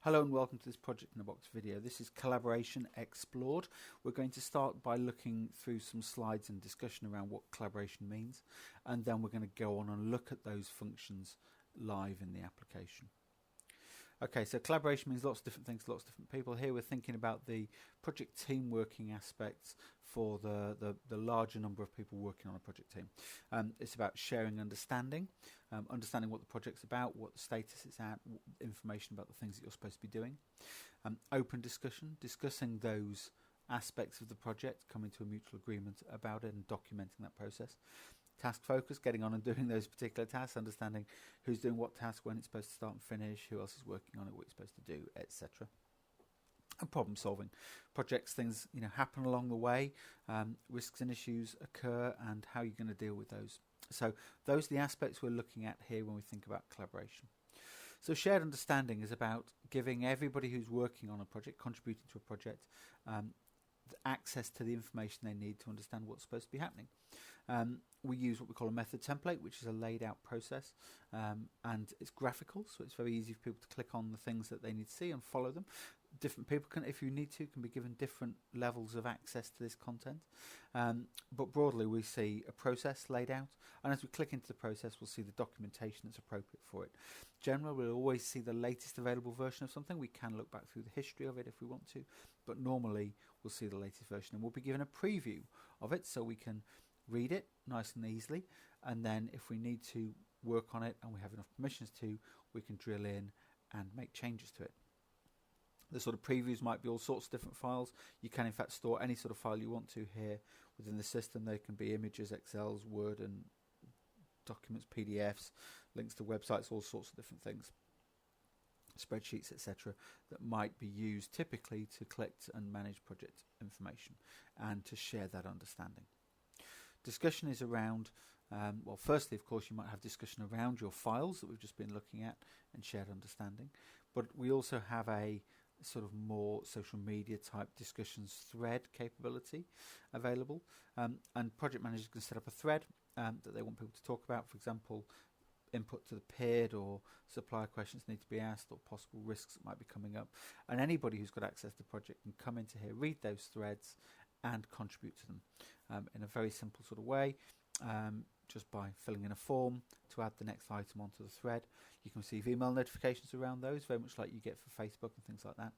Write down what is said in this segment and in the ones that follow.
Hello and welcome to this Project in a Box video. This is Collaboration Explored. We're going to start by looking through some slides and discussion around what collaboration means, and then we're going to go on and look at those functions live in the application. Okay, so collaboration means lots of different things to lots of different people. Here we're thinking about the project team working aspects for the larger number of people working on a project team. It's about sharing understanding, understanding what the project's about, what the status it's at, information about the things that you're supposed to be doing. Open discussion, discussing those aspects of the project, coming to a mutual agreement about it and documenting that process. Task focus, getting on and doing those particular tasks, understanding who's doing what task, when it's supposed to start and finish, who else is working on it, what you're supposed to do, etc. And problem solving. Projects, things happen along the way, risks and issues occur, and how you're going to deal with those. So those are the aspects we're looking at here when we think about collaboration. So shared understanding is about giving everybody who's working on a project, contributing to a project, access to the information they need to understand what's supposed to be happening. We use what we call a method template, which is a laid out process, and it's graphical, so it's very easy for people to click on the things that they need to see and follow them. Different people can, if you need to, can be given different levels of access to this content, but broadly we see a process laid out, and as we click into the process we'll see the documentation that's appropriate for it. Generally we'll always see the latest available version of something. We can look back through the history of it if we want to, but normally we'll see the latest version, and we'll be given a preview of it so we can read it nice and easily, and then if we need to work on it and we have enough permissions to, we can drill in and make changes to it. The sort of previews might be all sorts of different files. You can in fact store any sort of file you want to here within the system. They can be images, Excels, Word and documents, PDFs, links to websites, all sorts of different things, spreadsheets, etc., that might be used typically to collect and manage project information and to share that understanding. Discussion is around, well, firstly, of course, you might have discussion around your files that we've just been looking at and shared understanding, but we also have a sort of more social media type discussions thread capability available, and project managers can set up a thread that they want people to talk about. For example, input to the PID or supplier questions need to be asked, or possible risks that might be coming up, and anybody who's got access to the project can come into here, read those threads and contribute to them in a very simple sort of way, just by filling in a form to add the next item onto the thread. You can receive email notifications around those, very much like you get for Facebook and things like that.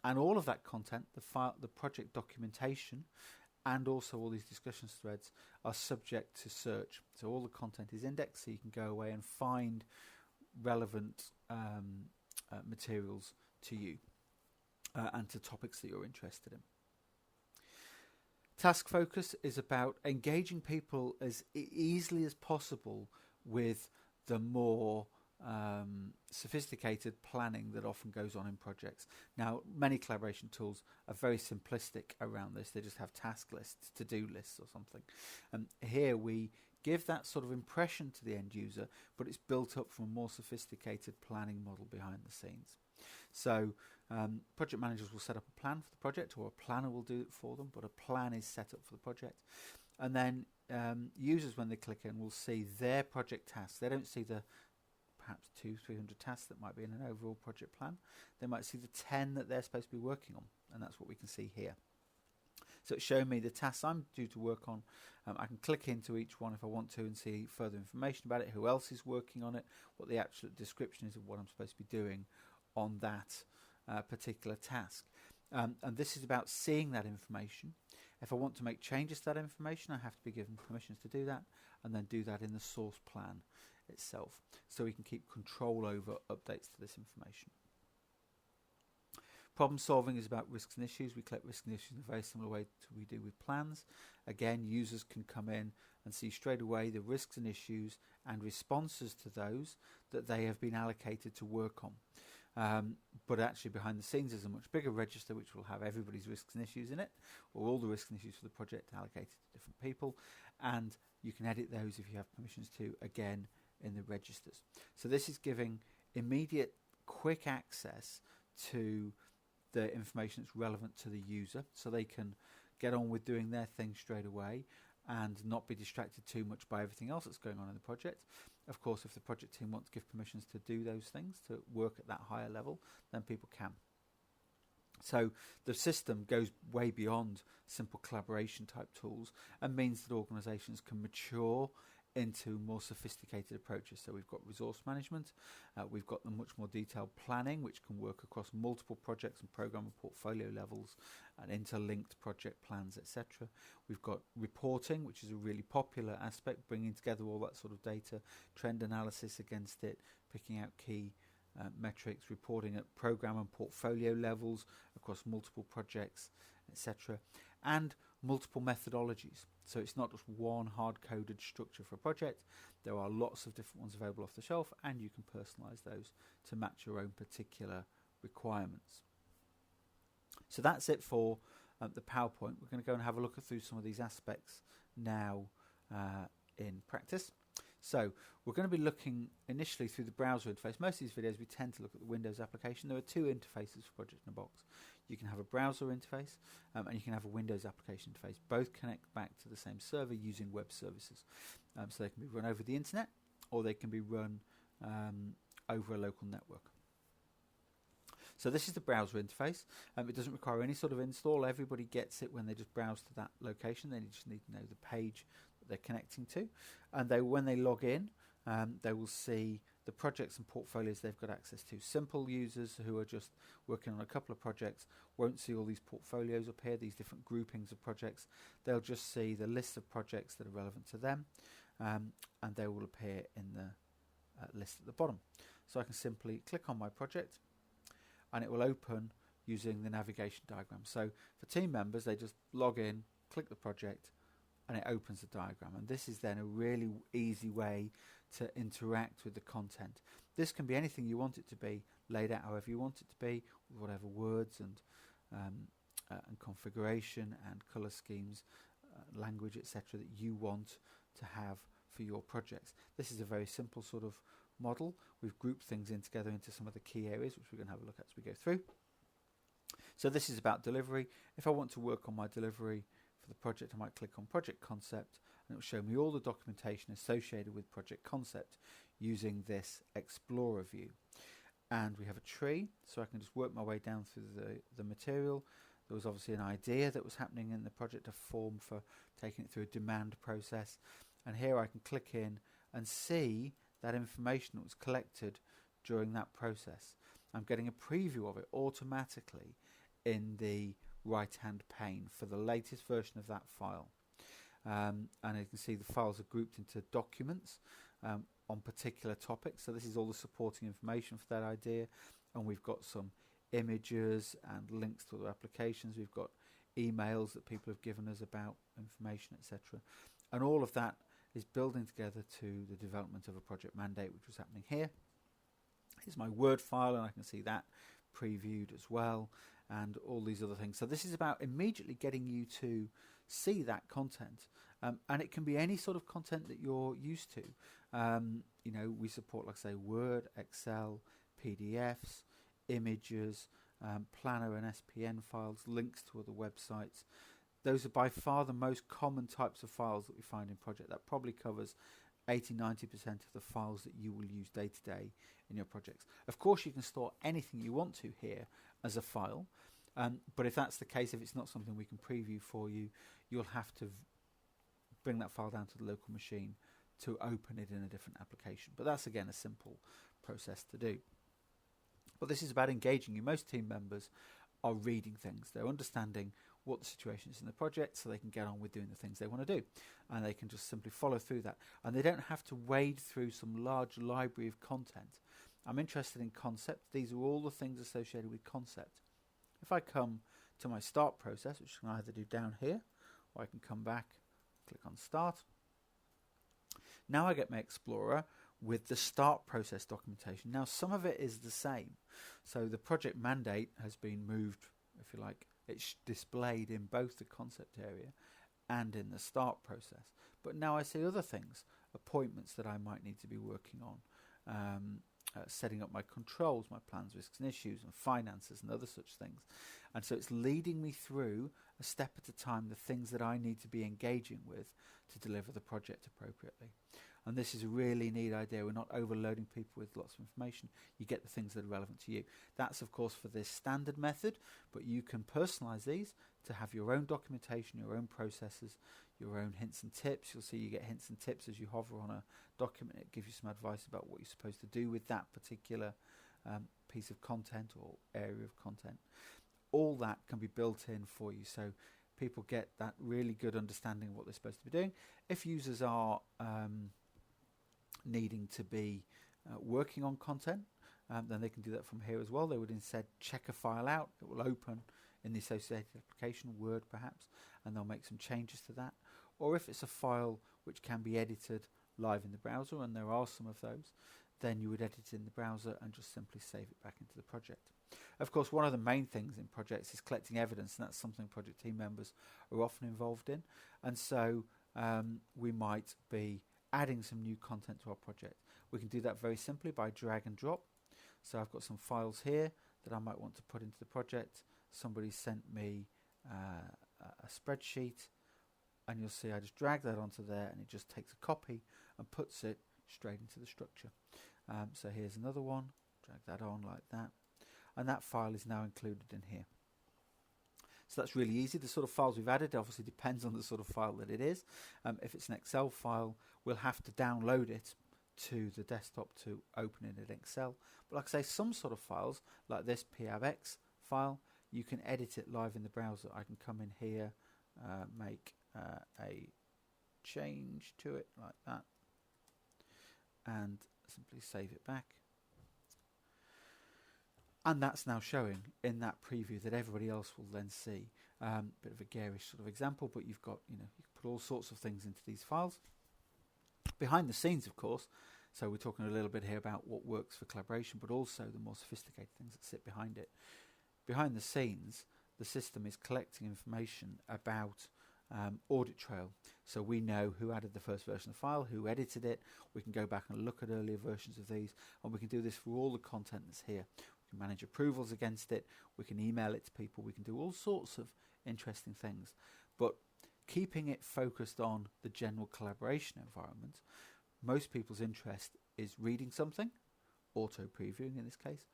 And all of that content, the project documentation, and also all these discussions threads are subject to search. So all the content is indexed, so you can go away and find relevant materials to you and to topics that you're interested in. Task focus is about engaging people as easily as possible with the more sophisticated planning that often goes on in projects. Now, many collaboration tools are very simplistic around this. They just have task lists, to-do lists or something. Here we give that sort of impression to the end user, but it's built up from a more sophisticated planning model behind the scenes. So project managers will set up a plan for the project, or a planner will do it for them, but a plan is set up for the project. And then users, when they click in, will see their project tasks. They don't see the perhaps 200-300 tasks that might be in an overall project plan. They might see the 10 that they're supposed to be working on, and that's what we can see here. So it's showing me the tasks I'm due to work on. I can click into each one if I want to and see further information about it, who else is working on it, what the actual description is of what I'm supposed to be doing on that particular task. And this is about seeing that information. If I want to make changes to that information, I have to be given permissions to do that, and then do that in the source plan itself, so we can keep control over updates to this information. Problem solving is about risks and issues. We collect risks and issues in a very similar way to we do with plans. Again, users can come in and see straight away the risks and issues and responses to those that they have been allocated to work on. But actually behind the scenes there's a much bigger register which will have everybody's risks and issues in it, or all the risks and issues for the project allocated to different people, and you can edit those if you have permissions to, again, in the registers. So this is giving immediate, quick access to the information that's relevant to the user, so they can get on with doing their thing straight away and not be distracted too much by everything else that's going on in the project. Of course, if the project team want to give permissions to do those things, to work at that higher level, then people can. So the system goes way beyond simple collaboration type tools and means that organisations can mature into more sophisticated approaches. So we've got resource management, we've got the much more detailed planning, which can work across multiple projects and program and portfolio levels and interlinked project plans, etc. We've got reporting, which is a really popular aspect, bringing together all that sort of data, trend analysis against it, picking out key metrics, reporting at program and portfolio levels across multiple projects, etc. And multiple methodologies. So it's not just one hard-coded structure for a project. There are lots of different ones available off the shelf, and you can personalize those to match your own particular requirements. So that's it for the PowerPoint. We're going to go and have a look through some of these aspects now in practice. So we're going to be looking initially through the browser interface. Most of these videos we tend to look at the Windows application. There are two interfaces for Project in a Box. You can have a browser interface and you can have a Windows application interface. Both connect back to the same server using web services. So they can be run over the internet or they can be run over a local network. So this is the browser interface. It doesn't require any sort of install. Everybody gets it when they just browse to that location. They just need to know the page that they're connecting to. And when they log in, they will see the projects and portfolios they've got access to. Simple users who are just working on a couple of projects won't see all these portfolios up here, these different groupings of projects. They'll just see the list of projects that are relevant to them, and they will appear in the list at the bottom. So I can simply click on my project and it will open using the navigation diagram. So for team members, they just log in, click the project, and it opens the diagram. And this is then a really easy way to interact with the content. This can be anything you want it to be, laid out however you want it to be, with whatever words and configuration and color schemes, language, etc. that you want to have for your projects. This is a very simple sort of model. We've grouped things in together into some of the key areas, which we're going to have a look at as we go through. So this is about delivery. If I want to work on my delivery for the project, I might click on Project Concept, and it will show me all the documentation associated with Project Concept using this Explorer view. And we have a tree, so I can just work my way down through the material. There was obviously an idea that was happening in the project, a form for taking it through a demand process. And here I can click in and see that information that was collected during that process. I'm getting a preview of it automatically in the right-hand pane for the latest version of that file. And you can see the files are grouped into documents on particular topics. So this is all the supporting information for that idea. And we've got some images and links to other applications. We've got emails that people have given us about information, etc. And all of that is building together to the development of a project mandate, which was happening here. Here's my Word file, and I can see that previewed as well, and all these other things. So this is about immediately getting you to see that content, and it can be any sort of content that you're used to. You know, we support, like I say, Word, Excel, PDFs, images, Planner and SPN files, links to other websites. Those are by far the most common types of files that we find in project. That probably covers 80-90% of the files that you will use day to day in your projects. Of course, you can store anything you want to here as a file, but if that's the case, if it's not something we can preview for you, you'll have to bring that file down to the local machine to open it in a different application. But that's, again, a simple process to do. But this is about engaging you. Most team members are reading things. They're understanding what the situation is in the project so they can get on with doing the things they want to do. And they can just simply follow through that. And they don't have to wade through some large library of content. I'm interested in concept. These are all the things associated with concept. If I come to my start process, which I can either do down here, or I can come back, click on start. Now I get my Explorer with the start process documentation. Now some of it is the same. So the project mandate has been moved, if you like. It's displayed in both the concept area and in the start process. But now I see other things, appointments that I might need to be working on, setting up my controls, my plans, risks and issues, and finances and other such things. And so it's leading me through a step at a time the things that I need to be engaging with to deliver the project appropriately. And this is a really neat idea. We're not overloading people with lots of information. You get the things that are relevant to you. That's, of course, for this standard method, but you can personalize these to have your own documentation, your own processes, your own hints and tips. You'll see you get hints and tips as you hover on a document. It gives you some advice about what you're supposed to do with that particular piece of content or area of content. All that can be built in for you, so people get that really good understanding of what they're supposed to be doing. If users are needing to be working on content, then they can do that from here as well. They would instead check a file out. It will open in the associated application, Word perhaps, and they'll make some changes to that. Or if it's a file which can be edited live in the browser, and there are some of those, then you would edit it in the browser and just simply save it back into the project. Of course, one of the main things in projects is collecting evidence, and that's something project team members are often involved in. And so we might be adding some new content to our project. We can do that very simply by drag and drop. So I've got some files here that I might want to put into the project. Somebody sent me a spreadsheet, and you'll see I just drag that onto there, and it just takes a copy and puts it straight into the structure. So here's another one, drag that on like that, and that file is now included in here. So that's really easy. The sort of files we've added obviously depends on the sort of file that it is. If it's an Excel file, we'll have to download it to the desktop to open it in Excel. But like I say, some sort of files, like this PABX file, you can edit it live in the browser. I can come in here, make a change to it like that, and simply save it back. And that's now showing in that preview that everybody else will then see. Bit of a garish sort of example, but you've got, you can put all sorts of things into these files. Behind the scenes, of course, so we're talking a little bit here about what works for collaboration, but also the more sophisticated things that sit behind it. Behind the scenes, the system is collecting information about audit trail. So we know who added the first version of the file, who edited it. We can go back and look at earlier versions of these, and we can do this for all the content that's here. We can manage approvals against it. We can email it to people. We can do all sorts of interesting things. But keeping it focused on the general collaboration environment, most people's interest is reading something, auto-previewing in this case,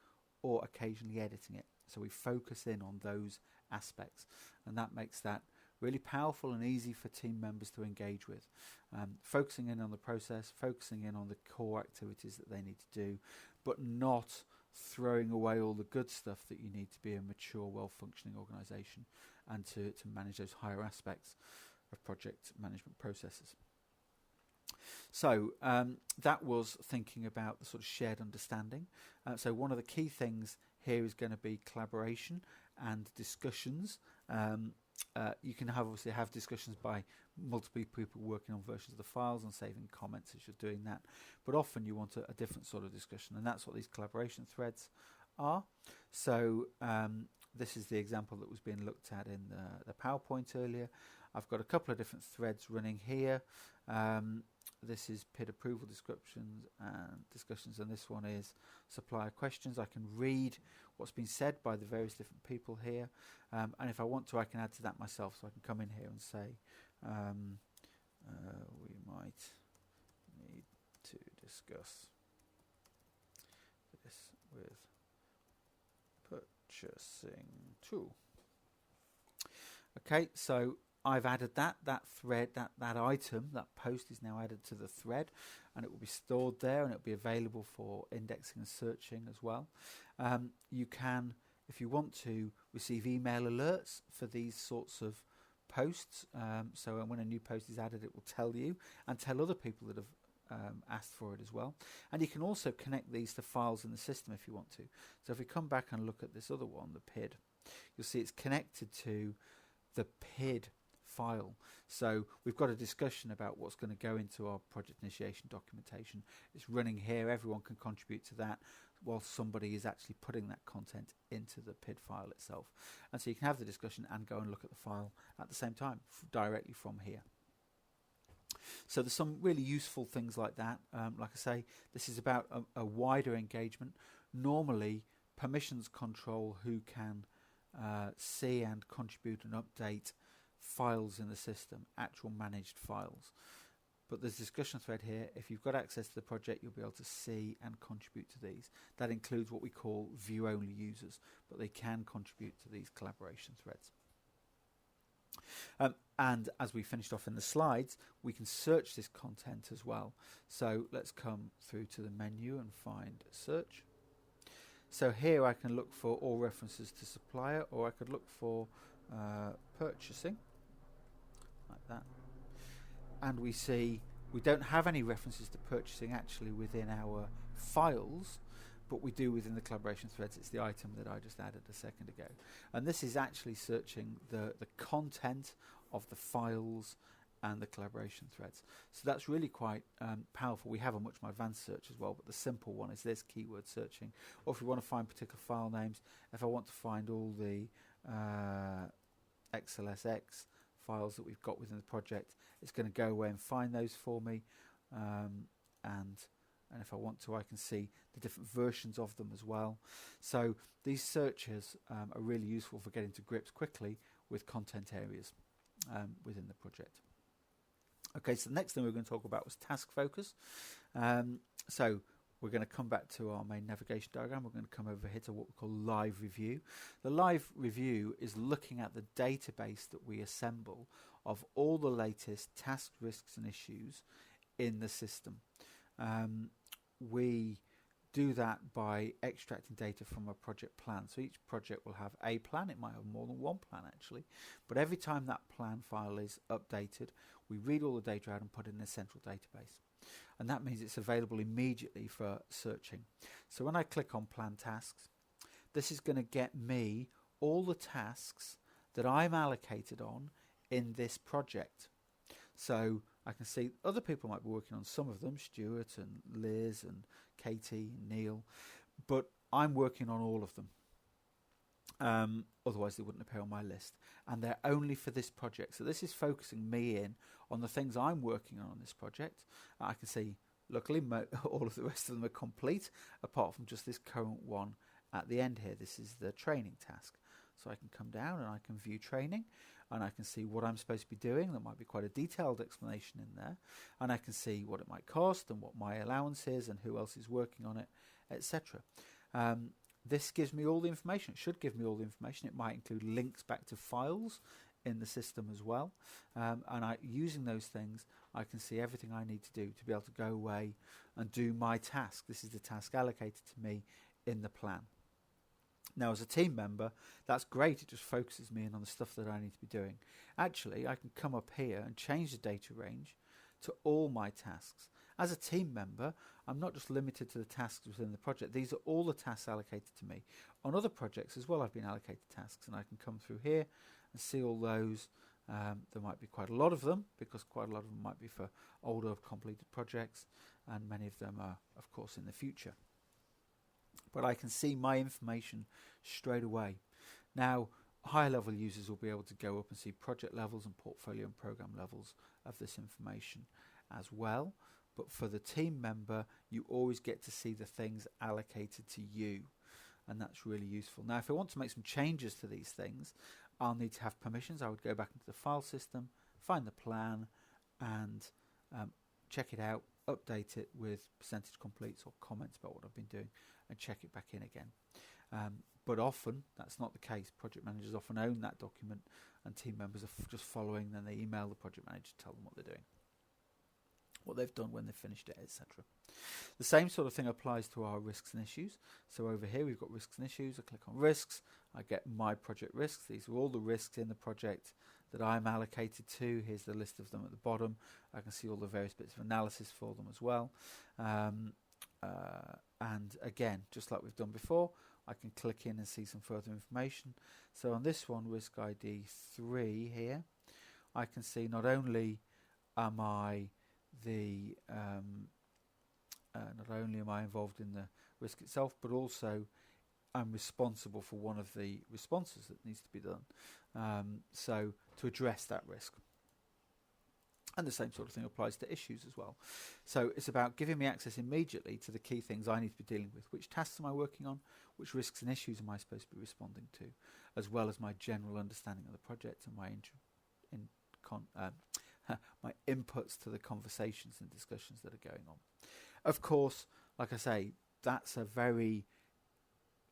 or occasionally editing it. So we focus in on those aspects, and that makes that really powerful and easy for team members to engage with. Focusing in on the process, focusing in on the core activities that they need to do, but not throwing away all the good stuff that you need to be a mature, well-functioning organisation and to manage those higher aspects of project management processes. So that was thinking about the sort of shared understanding. So one of the key things here is going to be collaboration and discussions. You can obviously have discussions by multiple people working on versions of the files and saving comments as you're doing that, but often you want a different sort of discussion, and that's what these collaboration threads are. So this is the example that was being looked at in the PowerPoint earlier. I've got a couple of different threads running here. This is PID approval descriptions and discussions, and this one is supplier questions. I can read what's been said by the various different people here, and if I want to, I can add to that myself. So I can come in here and say, we might need to discuss this with purchasing too. Okay, so I've added that thread, that item, that post is now added to the thread, and it will be stored there, and it will be available for indexing and searching as well. You can, if you want to, receive email alerts for these sorts of posts. So when a new post is added, it will tell you and tell other people that have asked for it as well. And you can also connect these to files in the system if you want to. So if we come back and look at this other one, the PID, you'll see it's connected to the PID file. So we've got a discussion about what's going to go into our project initiation documentation. It's running here. Everyone can contribute to that while somebody is actually putting that content into the PID file itself. And so you can have the discussion and go and look at the file at the same time directly from here. So there's some really useful things like that. Like I say, this is about a wider engagement. Normally, permissions control who can see and contribute and update files in the system, actual managed files. But there's a discussion thread here. If you've got access to the project, you'll be able to see and contribute to these. That includes what we call view-only users, but they can contribute to these collaboration threads. And as we finished off in the slides, we can search this content as well. So let's come through to the menu and find search. So here I can look for all references to supplier, or I could look for purchasing, like that. And we see we don't have any references to purchasing actually within our files, but we do within the collaboration threads. It's the item that I just added a second ago. And this is actually searching the content of the files and the collaboration threads. So that's really quite powerful. We have a much more advanced search as well, but the simple one is this, keyword searching. Or if we want to find particular file names, if I want to find all the XLSX files that we've got within the project, it's going to go away and find those for me. And if I want to, I can see the different versions of them as well. So these searches are really useful for getting to grips quickly with content areas within the project. Okay, so the next thing we're going to talk about was task focus. So we're going to come back to our main navigation diagram. We're going to come over here to what we call live review. The live review is looking at the database that we assemble of all the latest tasks, risks and issues in the system. We do that by extracting data from a project plan. So each project will have a plan. It might have more than one plan actually, but every time that plan file is updated, we read all the data out and put it in a central database. And that means it's available immediately for searching. So when I click on plan tasks, this is going to get me all the tasks that I'm allocated on in this project. So I can see other people might be working on some of them, Stuart and Liz and Katie and Neil, but I'm working on all of them. Otherwise they wouldn't appear on my list, and they're only for this project. So this is focusing me in on the things I'm working on this project. I can see, luckily, all of the rest of them are complete, apart from just this current one at the end here. This is the training task. So I can come down and I can view training, and I can see what I'm supposed to be doing. There might be quite a detailed explanation in there, and I can see what it might cost and what my allowance is and who else is working on it, etc. This gives me all the information. It should give me all the information. It might include links back to files in the system as well, and using those things, I can see everything I need to do to be able to go away and do my task. This is the task allocated to me in the plan. Now, as a team member, that's great. It just focuses me in on the stuff that I need to be doing. Actually, I can come up here and change the data range to all my tasks. As a team member, I'm not just limited to the tasks within the project. These are all the tasks allocated to me. On other projects as well, I've been allocated tasks, and I can come through here and see all those. There might be quite a lot of them, because quite a lot of them might be for older completed projects, and many of them are, of course, in the future. But I can see my information straight away. Now, higher level users will be able to go up and see project levels and portfolio and program levels of this information as well. But for the team member, you always get to see the things allocated to you, and that's really useful. Now, if I want to make some changes to these things, I'll need to have permissions. I would go back into the file system, find the plan, and check it out, update it with percentage completes or comments about what I've been doing, and check it back in again. But often that's not the case. Project managers often own that document, and team members are just following. Then they email the project manager to tell them what they're doing, what they've done when they've finished it, etc. The same sort of thing applies to our risks and issues. So over here we've got risks and issues. I click on risks, I get my project risks. These are all the risks in the project that I'm allocated to. Here's the list of them at the bottom. I can see all the various bits of analysis for them as well. And again, just like we've done before, I can click in and see some further information. So on this one, risk ID 3 here, I can see not only am I involved in the risk itself, but also I'm responsible for one of the responses that needs to be done, so to address that risk. And the same sort of thing applies to issues as well. So it's about giving me access immediately to the key things I need to be dealing with. Which tasks am I working on? Which risks and issues am I supposed to be responding to? As well as my general understanding of the project and my my inputs to the conversations and discussions that are going on. Of course, like I say, that's a very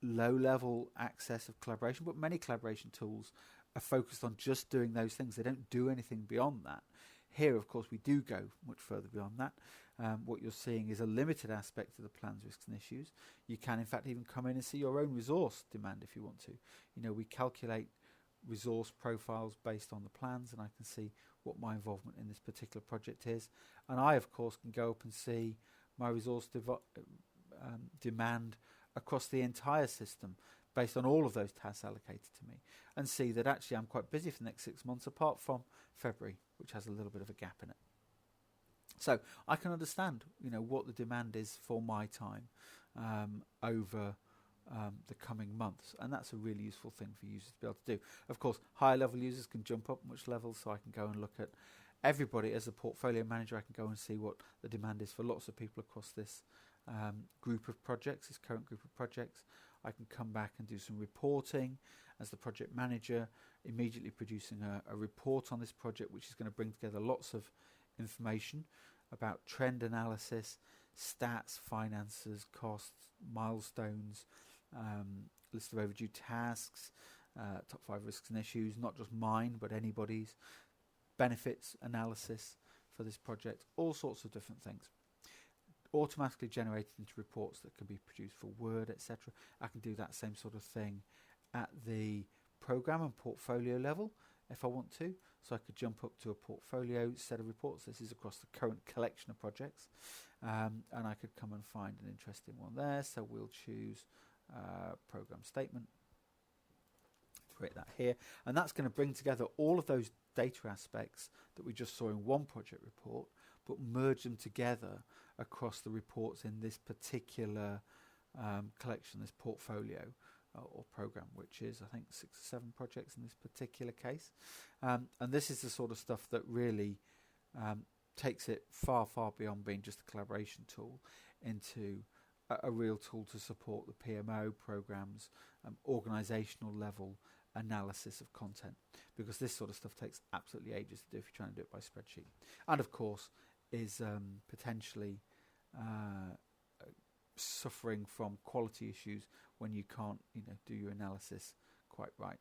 low level access of collaboration, but many collaboration tools are focused on just doing those things. They don't do anything beyond that. Here, of course, we do go much further beyond that. What you're seeing is a limited aspect of the plans, risks and issues. You can, in fact, even come in and see your own resource demand if you want to. We calculate resource profiles based on the plans, and I can see what my involvement in this particular project is. And I, of course, can go up and see my resource demand across the entire system based on all of those tasks allocated to me, and see that actually I'm quite busy for the next 6 months, apart from February, which has a little bit of a gap in it. So I can understand, what the demand is for my time over the coming months, and that's a really useful thing for users to be able to do. Of course, higher level users can jump up much levels, so I can go and look at everybody. As a portfolio manager, I can go and see what the demand is for lots of people across this group of projects, this current group of projects. I can come back and do some reporting as the project manager, immediately producing a report on this project, which is going to bring together lots of information about trend analysis, stats, finances, costs, milestones, list of overdue tasks, top 5 risks and issues, not just mine but anybody's, benefits analysis for this project, all sorts of different things. Automatically generated into reports that can be produced for Word, etc. I can do that same sort of thing at the program and portfolio level if I want to. So I could jump up to a portfolio set of reports. This is across the current collection of projects, and I could come and find an interesting one there. So we'll choose program statement, create that here, and that's going to bring together all of those data aspects that we just saw in one project report, but merge them together across the reports in this particular collection, this portfolio or program, which is I think 6 or 7 projects in this particular case. And this is the sort of stuff that really takes it far, far beyond being just a collaboration tool into a real tool to support the PMO programs, organizational level analysis of content, because this sort of stuff takes absolutely ages to do if you're trying to do it by spreadsheet, and of course is potentially suffering from quality issues when you can't do your analysis quite right.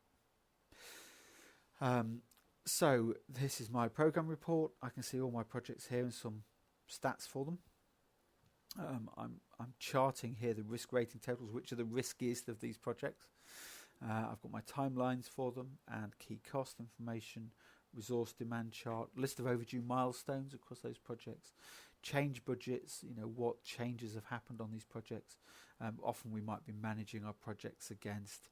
So this is my program report. I can see all my projects here and some stats for them. I'm charting here the risk rating totals, which are the riskiest of these projects. I've got my timelines for them and key cost information, resource demand chart, list of overdue milestones across those projects, change budgets, what changes have happened on these projects. Often we might be managing our projects against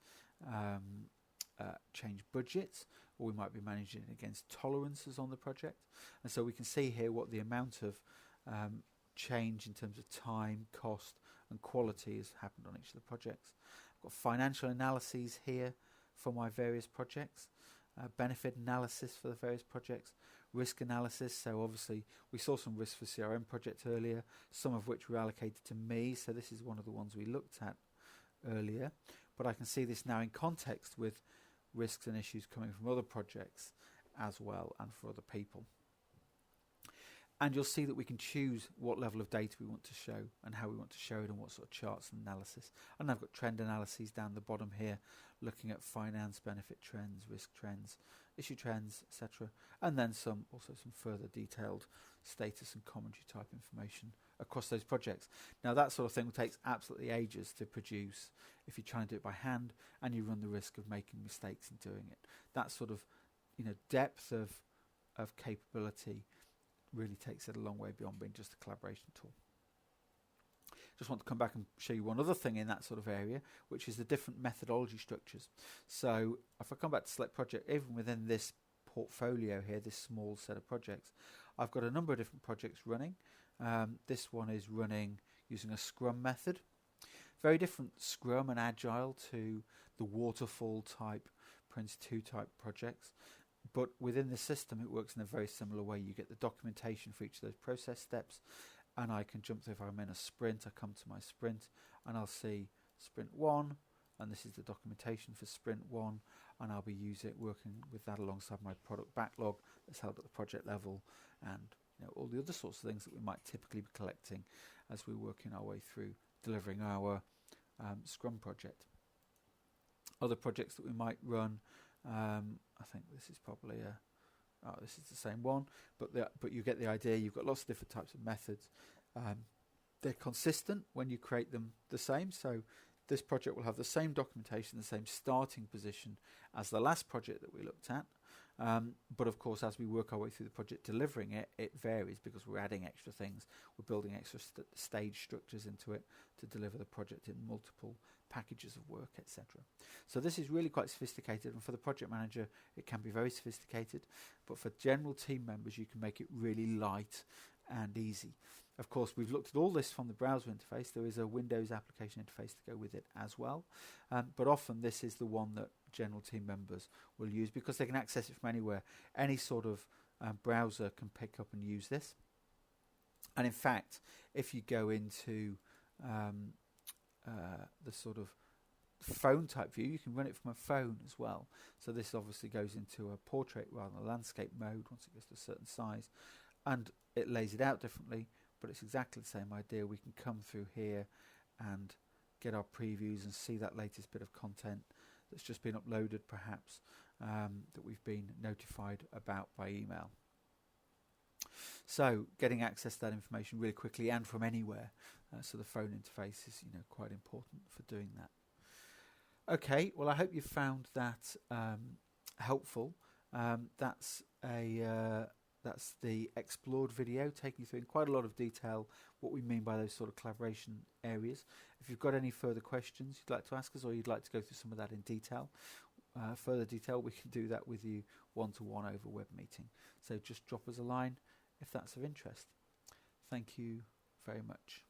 change budgets, or we might be managing against tolerances on the project. And so we can see here what the amount of change in terms of time, cost and quality has happened on each of the projects. I've got financial analyses here for my various projects, benefit analysis for the various projects, risk analysis. So obviously we saw some risks for CRM project earlier, some of which were allocated to me. So this is one of the ones we looked at earlier, but I can see this now in context with risks and issues coming from other projects as well and for other people. And you'll see that we can choose what level of data we want to show and how we want to show it and what sort of charts and analysis. And I've got trend analyses down the bottom here, looking at finance, benefit trends, risk trends, issue trends, etc. And then also some further detailed status and commentary type information across those projects. Now that sort of thing takes absolutely ages to produce if you try and do it by hand, and you run the risk of making mistakes in doing it. That sort of depth of capability really takes it a long way beyond being just a collaboration tool. Just want to come back and show you one other thing in that sort of area, which is the different methodology structures. So if I come back to select project, even within this portfolio here, this small set of projects, I've got a number of different projects running. This one is running using a Scrum method. Very different Scrum and Agile to the waterfall type, Prince2 type projects. But within the system, it works in a very similar way. You get the documentation for each of those process steps, and I can jump through. If I'm in a sprint, I come to my sprint, and I'll see sprint 1, and this is the documentation for Sprint 1, and I'll be working with that alongside my product backlog that's held at the project level, and all the other sorts of things that we might typically be collecting as we're working our way through delivering our Scrum project. Other projects that we might run, I think this is probably this is the same one, but you get the idea. You've got lots of different types of methods. They're consistent when you create them the same. So this project will have the same documentation, the same starting position as the last project that we looked at. But of course, as we work our way through the project delivering it, it varies because we're adding extra things. We're building extra stage structures into it to deliver the project in multiple packages of work, etc. So this is really quite sophisticated, and for the project manager it can be very sophisticated, but for general team members you can make it really light and easy. Of course, we've looked at all this from the browser interface. There is a Windows application interface to go with it as well, but often this is the one that general team members will use because they can access it from anywhere. Any sort of browser can pick up and use this. And in fact, if you go into the sort of phone type view, you can run it from a phone as well. So this obviously goes into a portrait rather than a landscape mode once it gets to a certain size, and it lays it out differently, but it's exactly the same idea. We can come through here and get our previews and see that latest bit of content that's just been uploaded, perhaps, that we've been notified about by email. So getting access to that information really quickly and from anywhere. So the phone interface is quite important for doing that. Okay, well I hope you found that helpful. That's the explored video, taking you through in quite a lot of detail what we mean by those sort of collaboration areas. If you've got any further questions you'd like to ask us, or you'd like to go through some of that in detail, further detail, we can do that with you one-to-one over web meeting. So just drop us a line if that's of interest. Thank you very much.